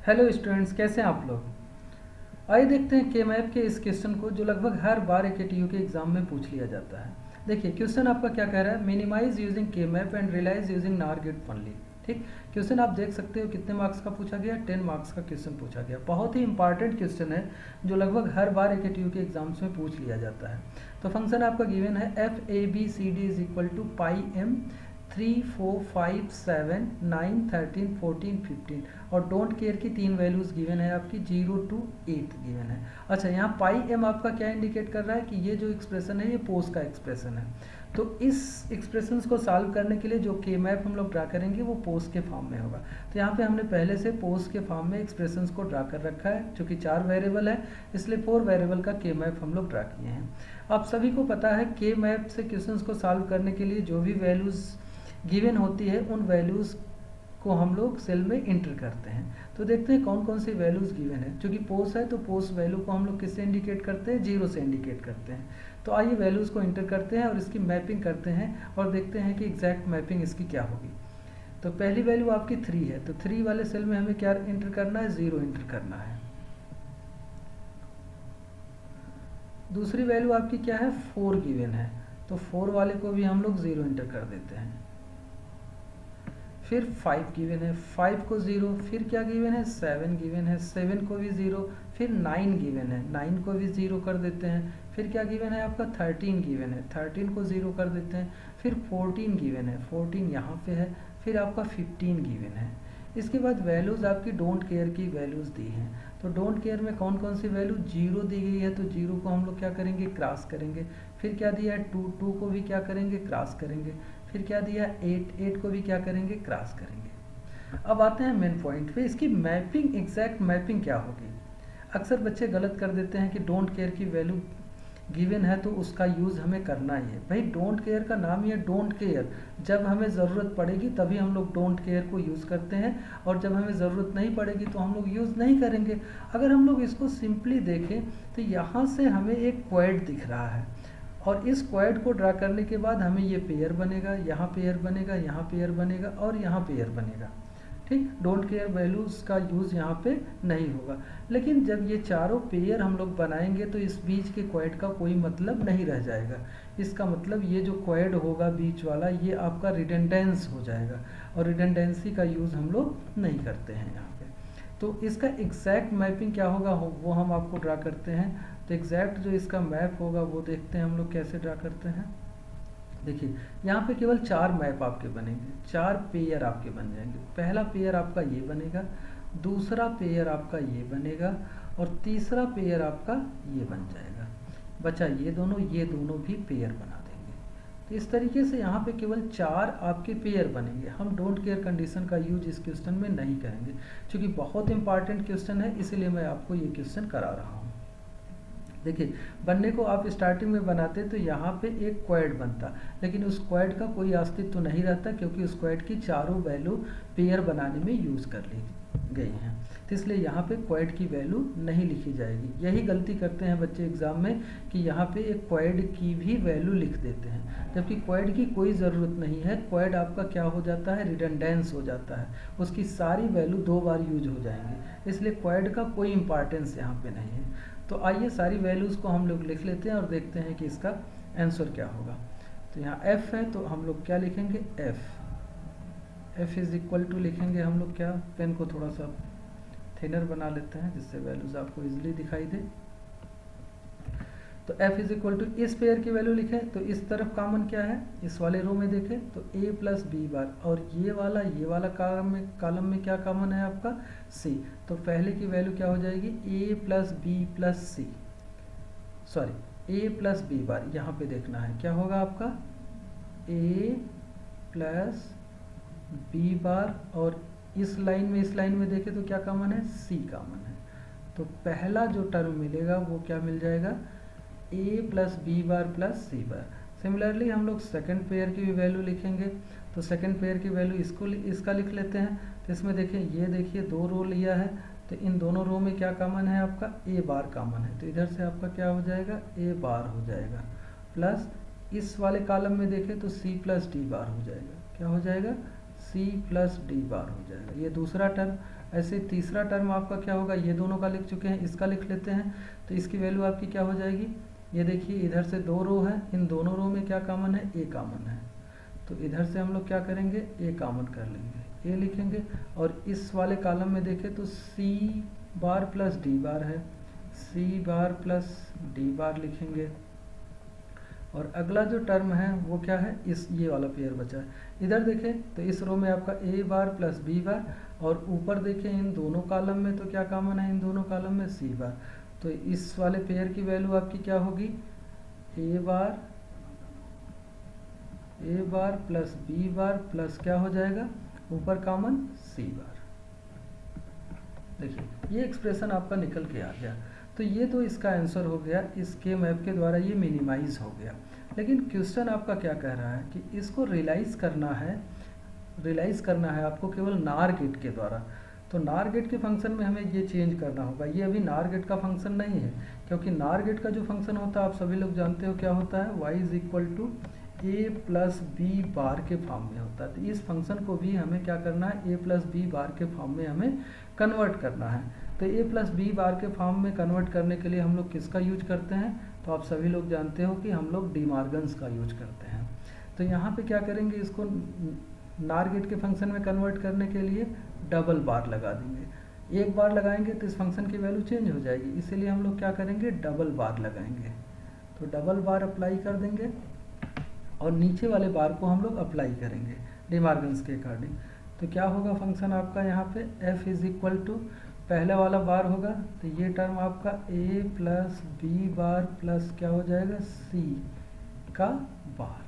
Hello students, कैसे हैं आप लोग। आइए देखते हैं के मैप के इस क्वेश्चन को जो लगभग हर बार AKTU के एग्जाम में पूछ लिया जाता है। देखिए क्वेश्चन आपका क्या कह रहा है, मिनिमाइज यूजिंग के मैप एंड रियलाइज यूजिंग नार गेट ओनली। ठीक, क्वेश्चन आप देख सकते हो कितने मार्क्स का पूछा गया, 10 मार्क्स का क्वेश्चन पूछा गया। बहुत ही इंपॉर्टेंट क्वेश्चन है जो लगभग हर बार AKTU के एग्जाम्स में पूछ लिया जाता है। तो फंक्शन आपका गिवन है FABCD is equal to pi m 3, 4, 5, 7, 9, 13, 14, 15 और डोंट केयर की 3 वैल्यूज गिवन है आपकी 0 to 8 गिवन है। अच्छा, यहाँ पाई एम आपका क्या इंडिकेट कर रहा है कि ये जो एक्सप्रेशन है ये पोस का एक्सप्रेशन है। तो इस एक्सप्रेशन को सॉल्व करने के लिए जो के मैप हम लोग ड्रा करेंगे वो पोस के फॉर्म में होगा। तो यहाँ पे हमने पहले से पोस के फॉर्म में एक्सप्रेशन को ड्रा कर रखा है, चूँकि 4 वेरिएबल है इसलिए 4 वेरिएबल का के मैप हम लोग ड्रा किए हैं। आप सभी को पता है के मैप से क्वेश्चन को सॉल्व करने के लिए जो भी वैल्यूज़ गिवन होती है उन वैल्यूज़ को हम लोग सेल में इंटर करते हैं। तो देखते हैं कौन कौन सी वैल्यूज़ गिवन है। क्योंकि पोस है तो पोस वैल्यू को हम लोग किससे इंडिकेट करते हैं, 0 से इंडिकेट करते हैं। तो आइए वैल्यूज़ को इंटर करते हैं और इसकी मैपिंग करते हैं और देखते हैं कि एग्जैक्ट मैपिंग इसकी क्या होगी। तो पहली वैल्यू आपकी 3 है, तो 3 वाले सेल में हमें क्या इंटर करना है, 0 इंटर करना है। दूसरी वैल्यू आपकी क्या है, 4 गिवन है, तो 4 वाले को भी हम लोग 0 इंटर कर देते हैं। फिर 5 गिवन है, 5 को 0, फिर क्या गिवन है, 7 गिवन है, 7 को भी 0, फिर 9 गिवन है, 9 को भी 0 कर देते हैं। फिर क्या गिवन है आपका, 13 गिवन है, 13 को 0 कर देते हैं। फिर 14 गिवन है, 14 यहाँ पे है। फिर आपका 15 गिवन है। इसके बाद वैल्यूज़ आपकी डोंट केयर की वैल्यूज़ दी हैं। तो डोंट केयर में कौन कौन सी वैल्यू, 0 दी गई है तो 0 को हम लोग क्या करेंगे, क्रॉस करेंगे। फिर क्या दिया है, 2 को भी क्या करेंगे, क्रॉस करेंगे। फिर क्या दिया, 8 को भी क्या करेंगे, क्रॉस करेंगे। अब आते हैं मेन पॉइंट पे, इसकी मैपिंग, एग्जैक्ट मैपिंग क्या होगी। अक्सर बच्चे गलत कर देते हैं कि डोंट केयर की वैल्यू गिवन है तो उसका यूज़ हमें करना ही है। भाई डोंट केयर का नाम ही है डोंट केयर, जब हमें ज़रूरत पड़ेगी तभी हम लोग डोंट केयर को यूज़ करते हैं और जब हमें ज़रूरत नहीं पड़ेगी तो हम लोग यूज़ नहीं करेंगे। अगर हम लोग इसको सिंपली देखें तो यहाँ से हमें एक क्वेड दिख रहा है और इस क्वेड को ड्रा करने के बाद हमें ये पेयर बनेगा, यहाँ पेयर बनेगा, यहाँ पेयर बनेगा और यहाँ पेयर बनेगा। ठीक, डोंट केयर वैल्यूज़ का यूज़ यहाँ पे नहीं होगा। लेकिन जब ये चारों पेयर हम लोग बनाएंगे तो इस बीच के क्वेड का कोई मतलब नहीं रह जाएगा। इसका मतलब ये जो क्वेड होगा बीच वाला, ये आपका रिडंडेंस हो जाएगा और रिडंडेंसी का यूज़ हम लोग नहीं करते हैं यहाँ पे। तो इसका एग्जैक्ट मैपिंग क्या होगा वो हम आपको ड्रा करते हैं। तो एग्जैक्ट जो इसका मैप होगा वो देखते हैं हम लोग कैसे ड्रा करते हैं। देखिए यहाँ पे केवल 4 मैप आपके बनेंगे, 4 पेयर आपके बन जाएंगे। पहला पेयर आपका ये बनेगा, दूसरा पेयर आपका ये बनेगा और तीसरा पेयर आपका ये बन जाएगा। बचा ये दोनों भी पेयर बना देंगे। तो इस तरीके से यहाँ पे केवल 4 आपके पेयर बनेंगे। हम डोंट केयर कंडीशन का यूज इस क्वेश्चन में नहीं करेंगे, क्योंकि बहुत इंपॉर्टेंट क्वेश्चन है, इसीलिए मैं आपको ये क्वेश्चन करा रहा हूँ। देखिए बनने को आप स्टार्टिंग में बनाते तो यहाँ पे एक क्वेड बनता, लेकिन उस क्वेड का कोई अस्तित्व तो नहीं रहता क्योंकि उस क्वेड की चारों वैल्यू पेयर बनाने में यूज़ कर ली गई हैं। तो इसलिए यहाँ पे क्वेड की वैल्यू नहीं लिखी जाएगी। यही गलती करते हैं बच्चे एग्जाम में कि यहाँ पे एक क्वेड की भी वैल्यू लिख देते हैं, जबकि क्वेड की कोई ज़रूरत नहीं है। क्वेड आपका क्या हो जाता है, रिडंडेंस हो जाता है, उसकी सारी वैल्यू 2 बार यूज हो जाएंगी, इसलिए क्वेड का कोई इंपॉर्टेंस यहाँ पे नहीं है। तो आइए सारी वैल्यूज़ को हम लोग लिख लेते हैं और देखते हैं कि इसका आंसर क्या होगा। तो यहाँ f है तो हम लोग क्या लिखेंगे, f इज इक्वल टू लिखेंगे हम लोग क्या, पेन को थोड़ा सा थिनर बना लेते हैं जिससे वैल्यूज़ आपको इजीली दिखाई दे। तो f इज इक्वल टू, इस पेयर की वैल्यू लिखें तो इस तरफ कॉमन क्या है, इस वाले रो में देखें तो a प्लस बी बार, और ये वाला कॉलम में क्या कॉमन है आपका, c। तो पहले की वैल्यू क्या हो जाएगी, a plus b plus c, sorry a plus B bar. यहाँ पे देखना है क्या होगा आपका, a प्लस बी बार, और इस लाइन में देखें तो क्या कॉमन है, c कॉमन है। तो पहला जो टर्म मिलेगा वो क्या मिल जाएगा, a plus B bar plus C bar. Similarly हम लोग सेकंड पेयर की भी वैल्यू लिखेंगे। तो सेकंड पेयर की वैल्यू इसका लिख लेते हैं। तो इसमें देखें, ये देखिए 2 रो लिया है तो इन दोनों रो में क्या कॉमन है आपका, a बार कॉमन है, तो इधर से आपका क्या हो जाएगा, a बार हो जाएगा, प्लस इस वाले कॉलम में देखें तो c प्लस डी बार हो जाएगा। क्या हो जाएगा, c c plus d bar हो जाएगा, ये दूसरा टर्म। ऐसे तीसरा टर्म आपका क्या होगा, ये दोनों का लिख चुके हैं, इसका लिख लेते हैं। तो इसकी वैल्यू आपकी क्या हो जाएगी, ये देखिए इधर से 2 रो है, इन दोनों रो में क्या कॉमन है, ए कॉमन है। तो इधर से हम लोग क्या करेंगे, ए कॉमन कर लेंगे, ए लिखेंगे। और इस वाले कॉलम में देखें तो सी बार प्लस डी बार है, सी बार प्लस डी बार लिखेंगे। और अगला जो टर्म है वो क्या है, इस ये वाला पेयर बचा है। इधर देखें तो इस रो में आपका ए बार प्लस बी बार, और ऊपर देखें इन दोनों कॉलम में तो क्या कॉमन है, इन दोनों कॉलम में सी बार। तो इस वाले पेयर की वैल्यू आपकी क्या होगी, ए बार प्लस बी बार प्लस क्या हो जाएगा, ऊपर कॉमन सी बार। देखिए ये एक्सप्रेशन आपका निकल के आ गया। तो ये तो इसका आंसर हो गया, इसके मैप के द्वारा ये मिनिमाइज हो गया। लेकिन क्वेश्चन आपका क्या कह रहा है कि इसको रियलाइज़ करना है आपको केवल नार गेट के द्वारा। तो नार गेट के फंक्शन में हमें ये चेंज करना होगा। ये अभी नार गेट का फंक्शन नहीं है, क्योंकि नार गेट का जो फंक्शन होता है आप सभी लोग जानते हो क्या होता है, y is equal to a plus B bar के फॉर्म में होता है। तो इस फंक्शन को भी हमें क्या करना है, ए प्लस बी बार के फॉर्म में हमें कन्वर्ट करना है। तो ए प्लस बी बार के फॉर्म में कन्वर्ट करने के लिए हम लोग किसका यूज करते हैं, तो आप सभी लोग जानते हो कि हम लोग डी मॉर्गन्स का यूज करते हैं। तो यहाँ पे क्या करेंगे, इसको नार गेट के फंक्शन में कन्वर्ट करने के लिए डबल बार लगा देंगे। एक बार लगाएंगे तो इस फंक्शन की वैल्यू चेंज हो जाएगी, इसीलिए हम लोग क्या करेंगे, डबल बार लगाएंगे। तो डबल बार अप्लाई कर देंगे और नीचे वाले बार को हम लोग अप्लाई करेंगे डी मॉर्गन्स के अकॉर्डिंग। तो क्या होगा फंक्शन आपका यहाँ पे, f इज इक्वल टू पहले वाला बार होगा तो ये टर्म आपका a plus B bar plus क्या हो जाएगा, c का बार।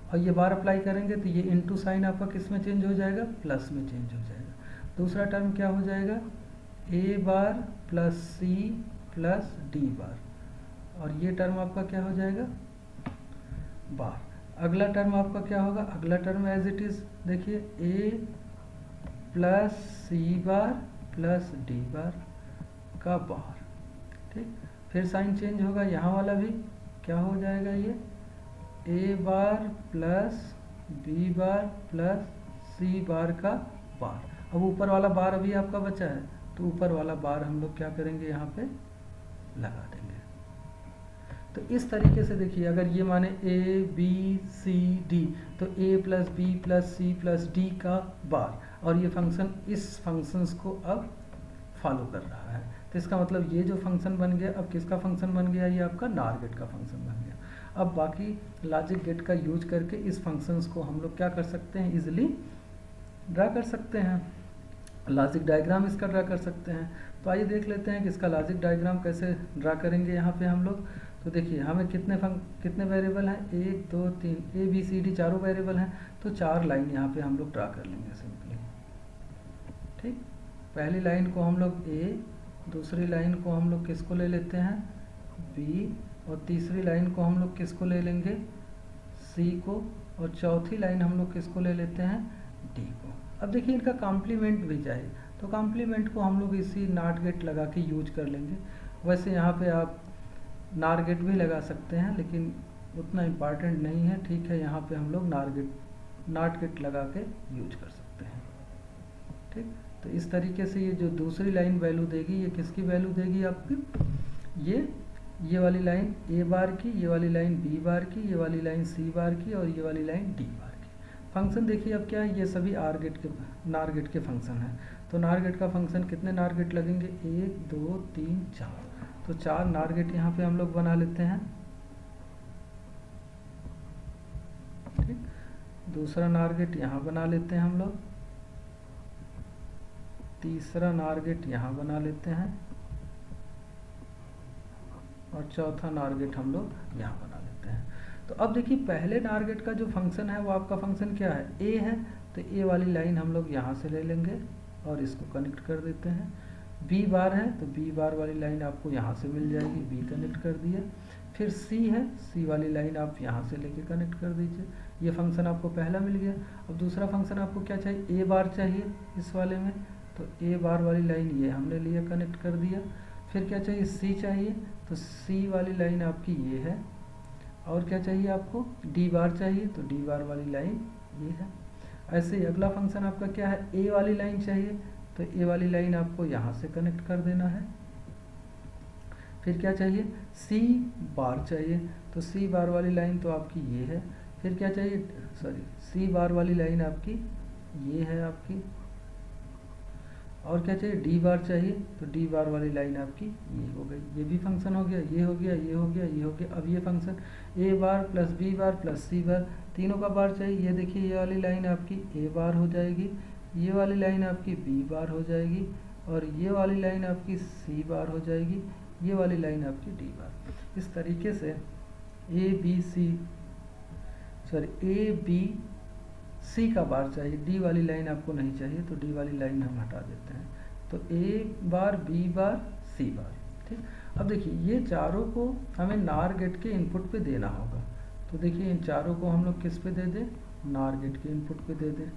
और ये बार अप्लाई करेंगे तो ये इनटू साइन आपका किस में चेंज हो जाएगा, प्लस में चेंज हो जाएगा। दूसरा टर्म क्या हो जाएगा, a bar plus c plus d बार, और ये टर्म आपका क्या हो जाएगा, बार। अगला टर्म आपका क्या होगा, अगला टर्म एज इट इज देखिए a plus C bar plus d bar का बार, ठीक। फिर साइन चेंज होगा, यहाँ वाला भी क्या हो जाएगा, ये a bar plus B bar plus C bar का बार। अब ऊपर वाला बार अभी आपका बचा है, तो ऊपर वाला बार हम लोग क्या करेंगे, यहाँ पे लगा देंगे। तो इस तरीके से देखिए, अगर ये माने a b c d, तो a plus b plus c plus d का बार, और ये फंक्शन इस फंक्शंस को अब फॉलो कर रहा है। तो इसका मतलब ये जो फंक्शन बन गया, अब किसका फंक्शन बन गया, ये आपका नार गेट का फंक्शन बन गया। अब बाकी लॉजिक गेट का यूज करके इस फंक्शंस को हम लोग क्या कर सकते हैं, इजिली ड्रा कर सकते हैं, लॉजिक डायग्राम इसका ड्रा कर सकते हैं। तो आइए देख लेते हैं कि इसका लॉजिक डायग्राम कैसे ड्रा करेंगे यहाँ पे हम लोग। तो देखिए हमें कितने वेरिएबल हैं, 1 2 3 ए बी सी डी चारों वेरिएबल हैं, तो 4 लाइन यहाँ पे हम लोग ड्रा कर लेंगे सिंपली, ठीक। पहली लाइन को हम लोग ए, दूसरी लाइन को हम लोग किसको ले लेते हैं, बी, और तीसरी लाइन को हम लोग किसको ले लेंगे, सी को, और चौथी लाइन हम लोग किसको ले लेते हैं, डी को। अब देखिए इनका कॉम्प्लीमेंट भी चाहिए, तो कॉम्प्लीमेंट को हम लोग इसी नॉट गेट लगा के यूज कर लेंगे। वैसे यहाँ पे आप नार गेट भी लगा सकते हैं, लेकिन उतना इम्पॉर्टेंट नहीं है, ठीक है। यहाँ पे हम लोग नॉट गेट लगा के यूज कर सकते हैं, ठीक। तो इस तरीके से ये जो दूसरी लाइन वैल्यू देगी, ये किसकी वैल्यू देगी आपकी, ये वाली लाइन ए बार की, ये वाली लाइन बी बार की, ये वाली लाइन सी बार की, और ये वाली लाइन डी बार की। फंक्शन देखिए अब क्या है, ये सभी नार गेट के फंक्शन हैं। तो नार गेट का फंक्शन कितने नार गेट लगेंगे, 1 2 3 4, तो 4 नार गेट यहाँ पे हम लोग बना लेते हैं, ठीक। दूसरा नार गेट यहाँ बना लेते हैं हम लोग, तीसरा नार गेट यहाँ बना लेते हैं, और चौथा नार गेट हम लोग यहाँ बना लेते हैं। तो अब देखिए पहले नार गेट का जो फंक्शन है वो आपका फंक्शन क्या है, ए है, तो ए वाली लाइन हम लोग यहाँ से ले लेंगे और इसको कनेक्ट कर देते हैं। बी बार है तो बी बार वाली लाइन आपको यहाँ से मिल जाएगी, बी कनेक्ट कर दिया। फिर सी है, सी वाली लाइन आप यहाँ से लेके कनेक्ट कर दीजिए, ये फंक्शन आपको पहला मिल गया। अब दूसरा फंक्शन आपको क्या चाहिए, ए बार चाहिए इस वाले में, तो ए बार वाली लाइन ये हमने लिया, कनेक्ट कर दिया। फिर क्या चाहिए, सी चाहिए, तो सी वाली लाइन आपकी ये है। और क्या चाहिए आपको, डी बार चाहिए, तो डी बार वाली लाइन ये है। ऐसे ही अगला फंक्शन आपका क्या है, ए वाली लाइन चाहिए, तो ए वाली लाइन आपको यहाँ से कनेक्ट कर देना है। फिर क्या चाहिए, सी बार चाहिए, तो सी बार वाली लाइन तो आपकी ये है। फिर क्या चाहिए, सॉरी, सी बार वाली लाइन आपकी ये है आपकी। और क्या चाहिए, डी बार चाहिए, तो डी बार वाली लाइन आपकी ये हो गई। ये भी फंक्शन हो गया, ये हो गया, ये हो गया, ये हो गया। अब ये फंक्शन ए बार प्लस बी बार प्लस सी बार, तीनों का बार चाहिए। ये देखिए ये वाली लाइन आपकी ए बार हो जाएगी, ये वाली लाइन आपकी बी बार हो जाएगी, और ये वाली लाइन आपकी सी बार हो जाएगी, ये वाली लाइन आपकी डी बार। इस तरीके से a b c, sorry, a b c का बार चाहिए, डी वाली लाइन आपको नहीं चाहिए, तो डी वाली लाइन हम हटा देते हैं। तो ए बार बी बार सी बार, ठीक। अब देखिए ये चारों को हमें नार गेट के इनपुट पे देना होगा, तो देखिए इन चारों को हम लोग किस पे दे दें, नार गेट के इनपुट पे दे दें।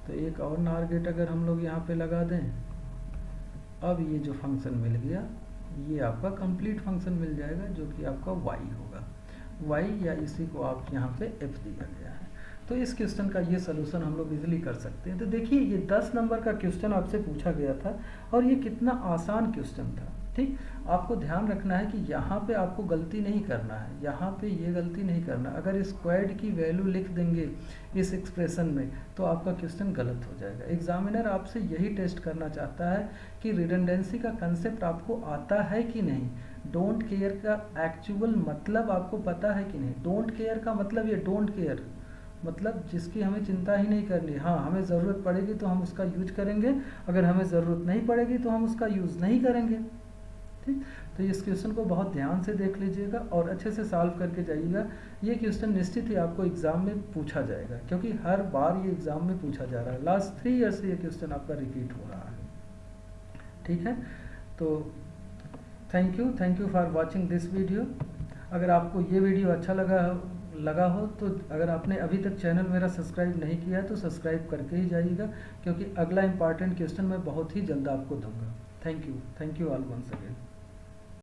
तो एक और नार गेट अगर हम लोग यहाँ पे लगा दें, अब ये जो फंक्शन मिल गया ये आपका कंप्लीट फंक्शन मिल जाएगा, जो कि आपका y होगा, y, या इसी को आप यहाँ पे f दिया गया है। तो इस क्वेश्चन का ये सलूशन हम लोग इजीली कर सकते हैं। तो देखिए ये 10 नंबर का क्वेश्चन आपसे पूछा गया था, और ये कितना आसान क्वेश्चन था, ठीक। आपको ध्यान रखना है कि यहाँ पे आपको गलती नहीं करना है, यहाँ पे ये गलती नहीं करना। अगर स्क्वायर्ड की वैल्यू लिख देंगे इस एक्सप्रेशन में तो आपका क्वेश्चन गलत हो जाएगा। एग्जामिनर आपसे यही टेस्ट करना चाहता है कि रिडंडेंसी का कंसेप्ट आपको आता है कि नहीं, डोंट केयर का एक्चुअल मतलब आपको पता है कि नहीं। डोंट केयर का मतलब ये डोंट केयर मतलब जिसकी हमें चिंता ही नहीं करनी। हाँ, हमें ज़रूरत पड़ेगी तो हम उसका यूज करेंगे, अगर हमें ज़रूरत नहीं पड़ेगी तो हम उसका यूज़ नहीं करेंगे, ठीक। तो इस क्वेश्चन को बहुत ध्यान से देख लीजिएगा और अच्छे से सॉल्व करके जाइएगा। ये क्वेश्चन निश्चित ही आपको एग्ज़ाम में पूछा जाएगा, क्योंकि हर बार ये एग्ज़ाम में पूछा जा रहा है। लास्ट 3 ईयर से ये क्वेश्चन आपका रिपीट हो रहा है, ठीक है। तो thank you for watching this video. अगर आपको ये वीडियो अच्छा लगा हो तो अगर आपने अभी तक चैनल मेरा सब्सक्राइब नहीं किया है तो सब्सक्राइब करके ही जाइएगा, क्योंकि अगला इंपॉर्टेंट क्वेश्चन मैं बहुत ही जल्द आपको दूंगा। Thank you all once again.